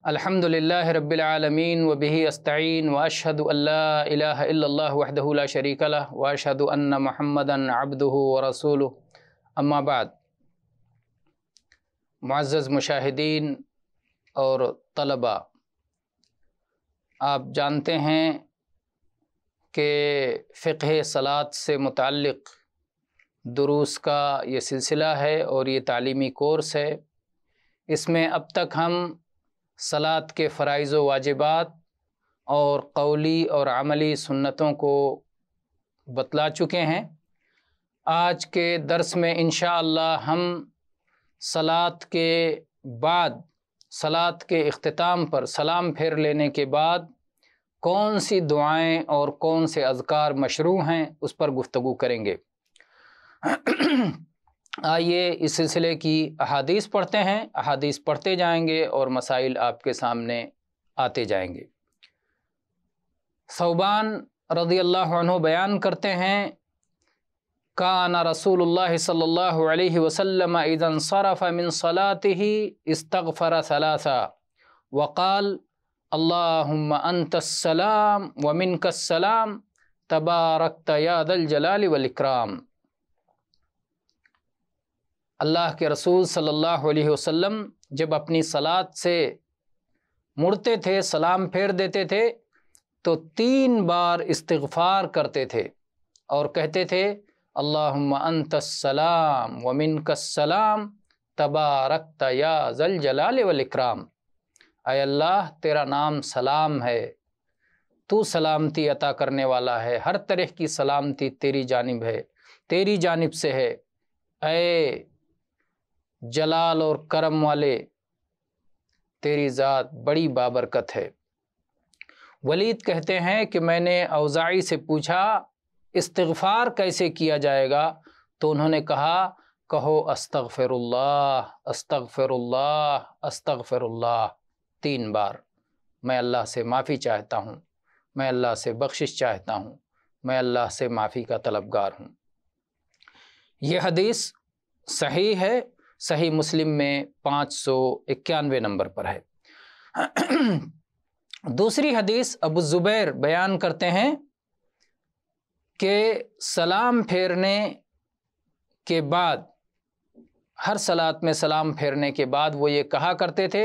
الحمدللہ رب العالمین وبہ استعین واشہد ان لا الہ الا اللہ وحدہ لا شریک لہ واشہد ان محمدا عبدہ ورسولہ اما بعد۔ معزز مشاہدین اور طلباء، آپ جانتے ہیں کہ فقہ صلاۃ سے متعلق دروس کا یہ سلسلہ ہے اور یہ تعلیمی کورس ہے۔ اس میں اب تک ہم صلاۃ کے فرائض و واجبات اور قولی اور عملی سنتوں کو بتلا چکے ہیں۔ آج کے درس میں انشاءاللہ ہم صلاۃ کے بعد، صلاۃ کے اختتام پر سلام پھیر لینے کے بعد کون سی دعائیں اور کون سے اذکار مشروع ہیں اس پر گفتگو کریں گے۔ آئیے اس سلسلے کی احادیث پڑھتے ہیں، احادیث پڑھتے جائیں گے اور مسائل آپ کے سامنے آتے جائیں گے۔ ثوبان رضی اللہ عنہ بیان کرتے ہیں، کان رسول اللہ صلی اللہ علیہ وسلم اذا انصرف من صلاته استغفر ثلاثا وقال اللهم انت السلام ومنك السلام تبارکت یا ذا الجلال والاکرام۔ اللہ کے رسول صلی اللہ علیہ وسلم جب اپنی صلاۃ سے مڑتے تھے، سلام پھیر دیتے تھے تو 3 بار استغفار کرتے تھے اور کہتے تھے اللہم انت السلام ومنک السلام تبارکت یا ذا الجلال والاکرام۔ اے اللہ، تیرا نام سلام ہے، تو سلامتی عطا کرنے والا ہے، ہر طرح کی سلامتی تیری جانب ہے، تیری جانب سے ہے، اے جلال اور کرم والے، تیری ذات بڑی بابرکت ہے۔ ولید کہتے ہیں کہ میں نے اوزاعی سے پوچھا استغفار کیسے کیا جائے گا، تو انہوں نے کہا کہو استغفر اللہ استغفر اللہ استغفر اللہ 3 بار۔ میں اللہ سے معافی چاہتا ہوں، میں اللہ سے بخشش چاہتا ہوں، میں اللہ سے معافی کا طلبگار ہوں۔ یہ حدیث صحیح ہے، صحیح مسلم میں 591 نمبر پر ہے۔ دوسری حدیث ابو الزبیر بیان کرتے ہیں کہ سلام پھیرنے کے بعد، ہر صلاۃ میں سلام پھیرنے کے بعد وہ یہ کہا کرتے تھے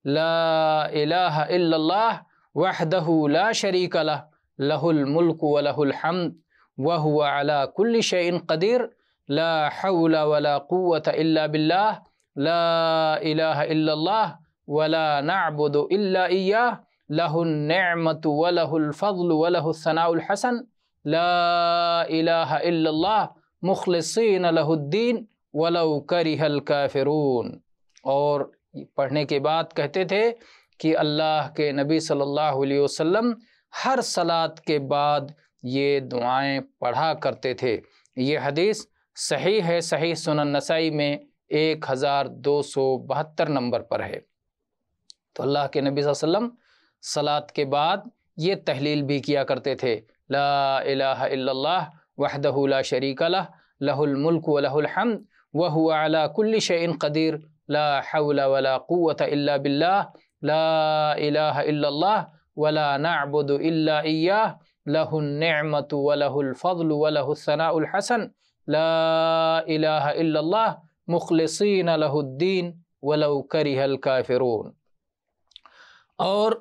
لا الہ الا اللہ وحدہ لا شریک لہ لہ الملک ولہ الحمد وہو علی کل شیء قدیر لا حول ولا قوة الا باللہ لا الہ الا اللہ ولا نعبد الا ایاہ لہ النعمۃ ولہ الفضل ولہ الثناء الحسن لا الہ الا اللہ مخلصین لہ الدین ولو کرہ الکافرون۔ اور پڑھنے کے بعد کہتے تھے کہ اللہ کے نبی صلی اللہ علیہ وسلم ہر صلاۃ کے بعد یہ دعائیں پڑھا کرتے تھے۔ یہ حدیث صحیح ہے، صحیح سنن نسائی میں 1272 نمبر پر ہے۔ تو اللہ کے نبی صلی اللہ علیہ وسلم صلاۃ کے بعد یہ تحلیل بھی کیا کرتے تھے لا الہ الا اللہ وحدہ لا شریک لہ لہ الملک ولہ الحمد وہو علی کل شیء قدیر لا حول ولا قوة الا باللہ لا الہ الا اللہ ولا نعبد الا ایاہ لہ النعمۃ ولہ الفضل ولہ الثناء الحسن لا الہ الا اللہ مخلصین لہ الدین ولو کرہ الکافرون۔ اور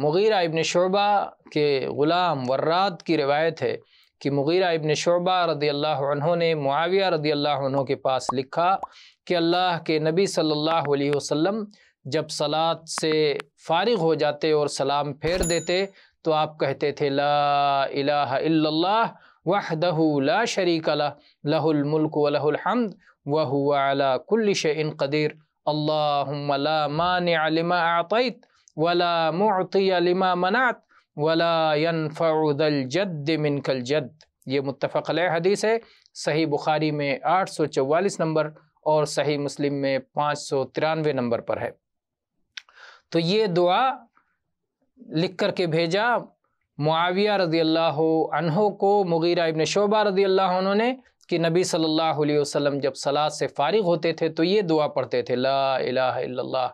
مغیرہ ابن شعبہ کے غلام وراد کی روایت ہے کہ مغیرہ ابن شعبہ رضی اللہ عنہ نے معاویہ رضی اللہ عنہ کے پاس لکھا کہ اللہ کے نبی صلی اللہ علیہ وسلم جب صلاۃ سے فارغ ہو جاتے اور سلام پھیر دیتے تو آپ کہتے تھے لا الہ الا اللہ وحدہ لا شریک لہ لہ الملک ولہ الحمد وہو علی کل شیء قدیر اللہم لا مانع لما اعطیت ولا معطی لما منعت ولا ينفع ذا الجد منک الجد۔ یہ متفق علیہ حدیث ہے، صحیح بخاری میں 844 نمبر اور صحیح مسلم میں 593 نمبر پر ہے۔ تو یہ دعا لکھ کر کے بھیجا معاویہ رضی اللہ عنہ کو مغیرہ ابن شعبہ رضی اللہ عنہ نے کہ نبی صلی اللہ علیہ وسلم جب صلاۃ سے فارغ ہوتے تھے تو یہ دعا پڑھتے تھے لا الہ الا اللہ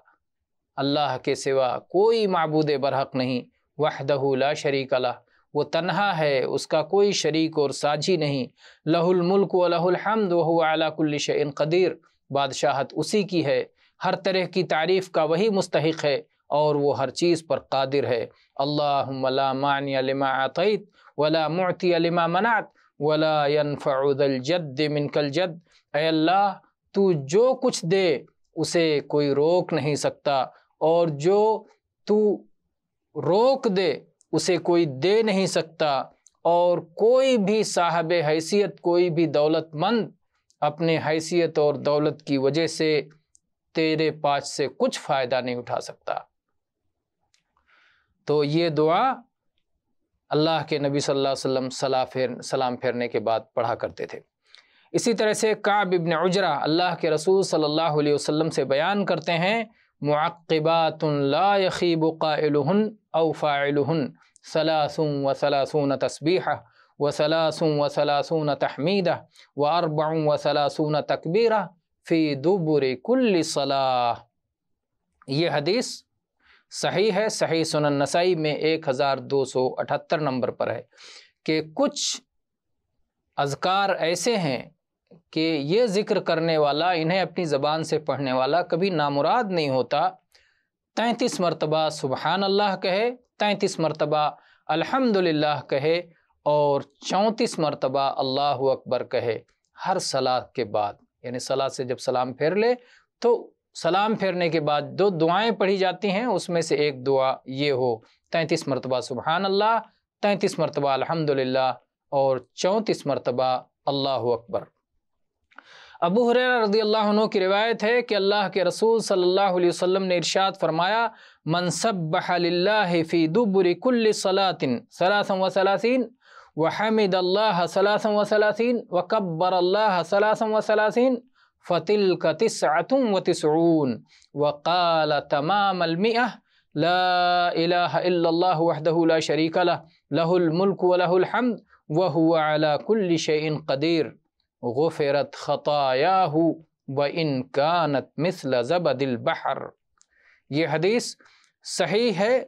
اللہ کے سوا کوئی معبود برحق نہیں، وحدہ لا شریک لہ، وہ تنہا ہے، اس کا کوئی شریک اور ساجھی نہیں، لہ الملک و لہ الحمد وہو علی کل شیء قدیر، بادشاہت اسی کی ہے، ہر طرح کی تعریف کا وہی مستحق ہے اور وہ ہر چیز پر قادر ہے۔ اللہم لا مانع لما اعطیت ولا معطی لما منعت ولا ينفع ذا الجد منک الجد، اے اللہ تو جو کچھ دے اسے کوئی روک نہیں سکتا، اور جو تو روک دے اسے کوئی دے نہیں سکتا، اور کوئی بھی صاحب حیثیت، کوئی بھی دولت مند اپنے حیثیت اور دولت کی وجہ سے تیرے پاس سے کچھ فائدہ نہیں اٹھا سکتا۔ تو یہ دعا اللہ کے نبی صلی اللہ علیہ وسلم سلام پھیرنے کے بعد پڑھا کرتے تھے۔ اسی طرح سے کعب ابن عجرہ اللہ کے رسول صلی اللہ علیہ وسلم سے بیان کرتے ہیں، معقبات لا یخیب قائلہن او فاعلہن 33 تسبیحہ و33 تحمیدہ و34 تکبیرہ فی دبر کل صلاح۔ یہ حدیث صحیح ہے، صحیح سنن نسائی میں 1278 نمبر پر ہے کہ کچھ اذکار ایسے ہیں کہ یہ ذکر کرنے والا، انہیں اپنی زبان سے پڑھنے والا کبھی نامراد نہیں ہوتا۔ 33 مرتبہ سبحان اللہ کہے، 33 مرتبہ الحمدللہ کہے، اور 34 مرتبہ اللہ اکبر کہے ہر صلاۃ کے بعد، یعنی صلاۃ سے جب سلام پھیر لے تو سلام پھیرنے کے بعد دو دعائیں پڑھی جاتی ہیں، اس میں سے ایک دعا یہ ہو، 33 مرتبہ سبحان اللہ، 33 مرتبہ الحمدللہ، اور 34 مرتبہ اللہ اکبر۔ ابو ہریرہ رضی اللہ عنہ کی روایت ہے کہ اللہ کے رسول صلی اللہ علیہ وسلم نے ارشاد فرمایا، من سبح للہ فی دبر کل صلاۃ 33 وحمد اللہ 33 وکبر اللہ 33 فتلک 99 وقال تمام 100 لا الہ الا اللہ وحدہ لا شریک لہ، لہ الملک و لہ الحمد وہو علی کل شیء قدیر، غفرت خطایاہ وان کانت مثل زبد البحر۔ یہ حدیث صحیح ہے،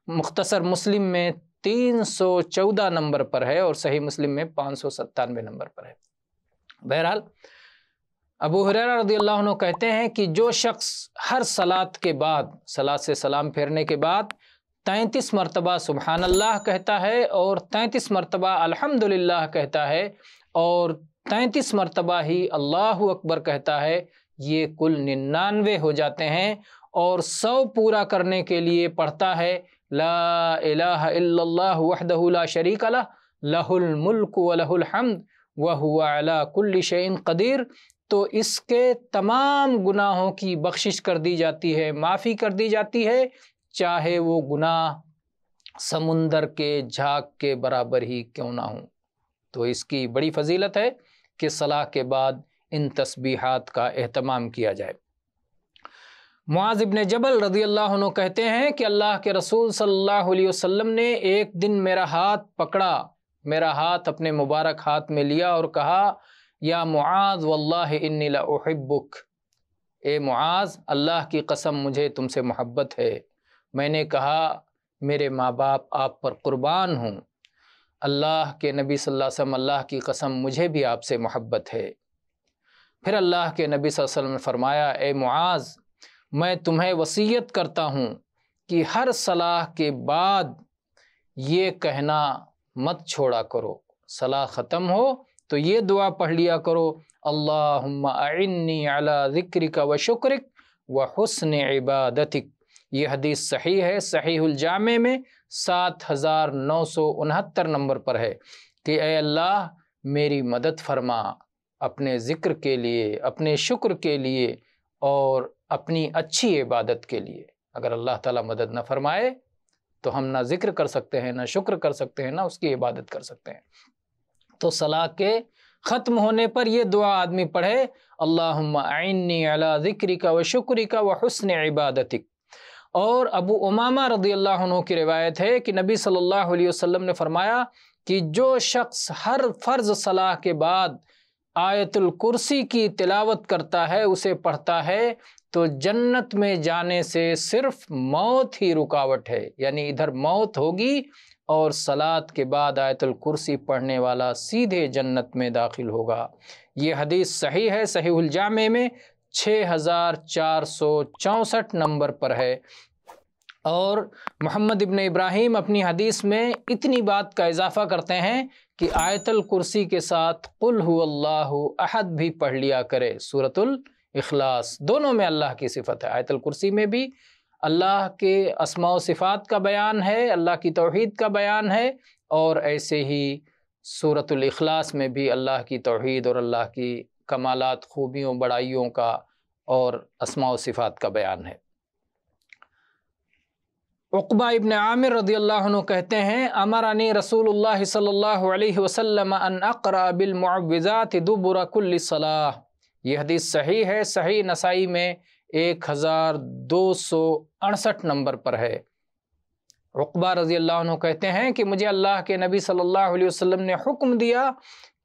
مختصر مسلم میں 314 نمبر پر ہے اور صحیح مسلم میں 597 نمبر پر ہے۔ بہرحال ابو ہریرہ رضی اللہ عنہ کہتے ہیں کہ جو شخص ہر صلاۃ کے بعد، صلاۃ سے سلام پھیرنے کے بعد 33 مرتبہ سبحان اللہ کہتا ہے اور 33 مرتبہ الحمدللہ کہتا ہے اور 33 مرتبہ ہی اللہ اکبر کہتا ہے، یہ کل 99 ہو جاتے ہیں، اور 100 پورا کرنے کے لیے پڑھتا ہے لا الہ الا اللہ وحدہ لا شریک لہ، لہ الملک و لہ الحمد وہو علی کل شیء قدیر، تو اس کے تمام گناہوں کی بخشش کر دی جاتی ہے، معافی کر دی جاتی ہے، چاہے وہ گناہ سمندر کے جھاگ کے برابر ہی کیوں نہ ہوں۔ تو اس کی بڑی فضیلت ہے کہ صلاح کے بعد ان تسبیحات کا اہتمام کیا جائے۔ معاذ ابن جبل رضی اللہ عنہ کہتے ہیں کہ اللہ کے رسول صلی اللہ علیہ وسلم نے ایک دن میرا ہاتھ پکڑا، میرا ہاتھ اپنے مبارک ہاتھ میں لیا اور کہا، یا معاذ واللہ انی لاحبک، اے معاذ اللہ کی قسم مجھے تم سے محبت ہے۔ میں نے کہا، میرے ماں باپ آپ پر قربان ہوں۔ اللہ کے نبی صلی اللہ علیہ وسلم، اللہ کی قسم مجھے بھی آپ سے محبت ہے۔ پھر اللہ کے نبی صلی اللہ علیہ وسلم نے فرمایا، اے معاذ میں تمہیں وصیت کرتا ہوں کہ ہر صلاح کے بعد یہ کہنا مت چھوڑا کرو، صلاح ختم ہو تو یہ دعا پڑھ لیا کرو، اللہم اعنی علی ذکرک و شکرک و حسن عبادتک۔ یہ حدیث صحیح ہے، صحیح الجامع میں 7969 نمبر پر ہے کہ اے اللہ میری مدد فرما اپنے ذکر کے لیے، اپنے شکر کے لیے اور اپنی اچھی عبادت کے لیے۔ اگر اللہ تعالیٰ مدد نہ فرمائے تو ہم نہ ذکر کر سکتے ہیں، نہ شکر کر سکتے ہیں، نہ اس کی عبادت کر سکتے ہیں۔ تو صلاح کے ختم ہونے پر یہ دعا آدمی پڑھے، اللہم اعنی علی ذکرک و شکرک و حسن عبادتک۔ اور ابو امامہ رضی اللہ عنہ کی روایت ہے کہ نبی صلی اللہ علیہ وسلم نے فرمایا کہ جو شخص ہر فرض صلاح کے بعد آیت الکرسی کی تلاوت کرتا ہے، اسے پڑھتا ہے، تو جنت میں جانے سے صرف موت ہی رکاوٹ ہے، یعنی ادھر موت ہوگی اور صلاۃ کے بعد آیت الکرسی پڑھنے والا سیدھے جنت میں داخل ہوگا۔ یہ حدیث صحیح ہے، صحیح الجامع میں 6464 نمبر پر ہے۔ اور محمد ابن ابراہیم اپنی حدیث میں اتنی بات کا اضافہ کرتے ہیں کہ آیت الکرسی کے ساتھ قل هو اللہ احد بھی پڑھ لیا کرے، سورۃ الاخلاص، دونوں میں اللہ کی صفت ہے۔ آیت الکرسی میں بھی اللہ کے اسماء و صفات کا بیان ہے، اللہ کی توحید کا بیان ہے، اور ایسے ہی سورۃ الاخلاص میں بھی اللہ کی توحید اور اللہ کی کمالات، خوبیوں، بڑائیوں کا اور اسماء و صفات کا بیان ہے۔ عقبہ ابن عامر رضی اللہ عنہ کہتے ہیں امرنی رسول اللہ صلی اللہ علیہ وسلم ان اقرأ بالمعوذات دبر کل صلاح۔ یہ حدیث صحیح ہے، صحیح نسائی میں 1268 نمبر پر ہے۔ عقبہ رضی اللہ عنہ کہتے ہیں کہ مجھے اللہ کے نبی صلی اللہ علیہ وسلم نے حکم دیا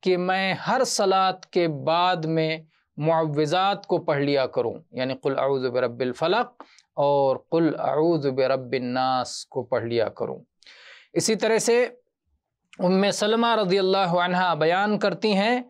کہ میں ہر صلاۃ کے بعد میں معوذات کو پڑھ لیا کروں، یعنی قل اعوذ برب الفلق اور قل اعوذ برب الناس کو پڑھ لیا کروں۔ اسی طرح سے ام سلمہ رضی اللہ عنہا بیان کرتی ہیں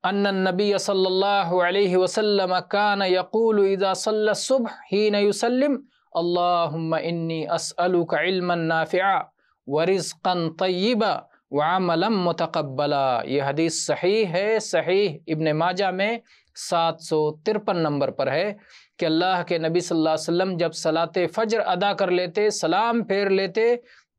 ان النبی صلی اللہ علیہ وسلم کان یقول اذا صلی الصبح حین یسلم اللہم انی اسألک علما نافعا ورزقا طیبا وعملا متقبلا۔ یہ حدیث صحیح ہے، صحیح ابن ماجہ میں 753 نمبر پر ہے کہ اللہ کے نبی صلی اللہ علیہ وسلم جب صلاۃ فجر ادا کر لیتے، سلام پھیر لیتے،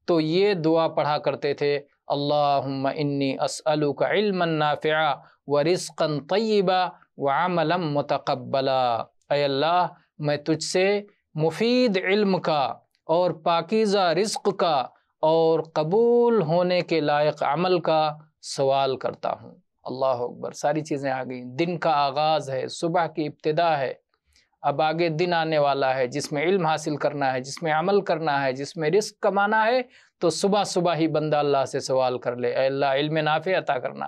تو یہ دعا پڑھا کرتے تھے اللہم انی اسألک علما نافعا ورزقا طیبا وعملا متقبلا۔ اے اللہ، میں تجھ سے مفید علم کا اور پاکیزہ رزق کا اور قبول ہونے کے لائق عمل کا سوال کرتا ہوں۔ اللہ اکبر، ساری چیزیں آ گئیں۔ دن کا آغاز ہے، صبح کی ابتدا ہے، اب آگے دن آنے والا ہے جس میں علم حاصل کرنا ہے، جس میں عمل کرنا ہے، جس میں رزق کمانا ہے، تو صبح صبح ہی بندہ اللہ سے سوال کر لے اے اللہ علم نافع عطا کرنا،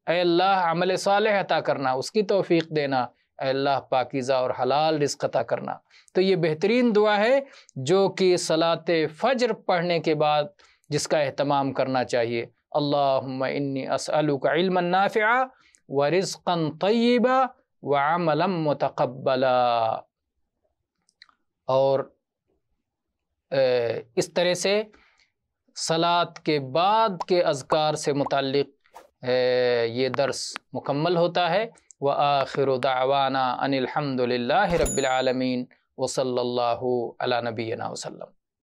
اے اللہ عمل صالح عطا کرنا، اس کی توفیق دینا، اے اللہ پاکیزہ اور حلال رزق عطا کرنا۔ تو یہ بہترین دعا ہے جو کہ صلاۃ فجر پڑھنے کے بعد جس کا اہتمام کرنا چاہیے۔ اللہم انی اسألک علما نافعا ورزقا طیبا وعملا متقبلا۔ اور اس طرح سے صلاۃ کے بعد کے اذکار سے متعلق یہ درس مکمل ہوتا ہے۔ وآخر دعوانا ان الحمد للہ رب العالمین وصلی اللہ علی نبینا وسلم۔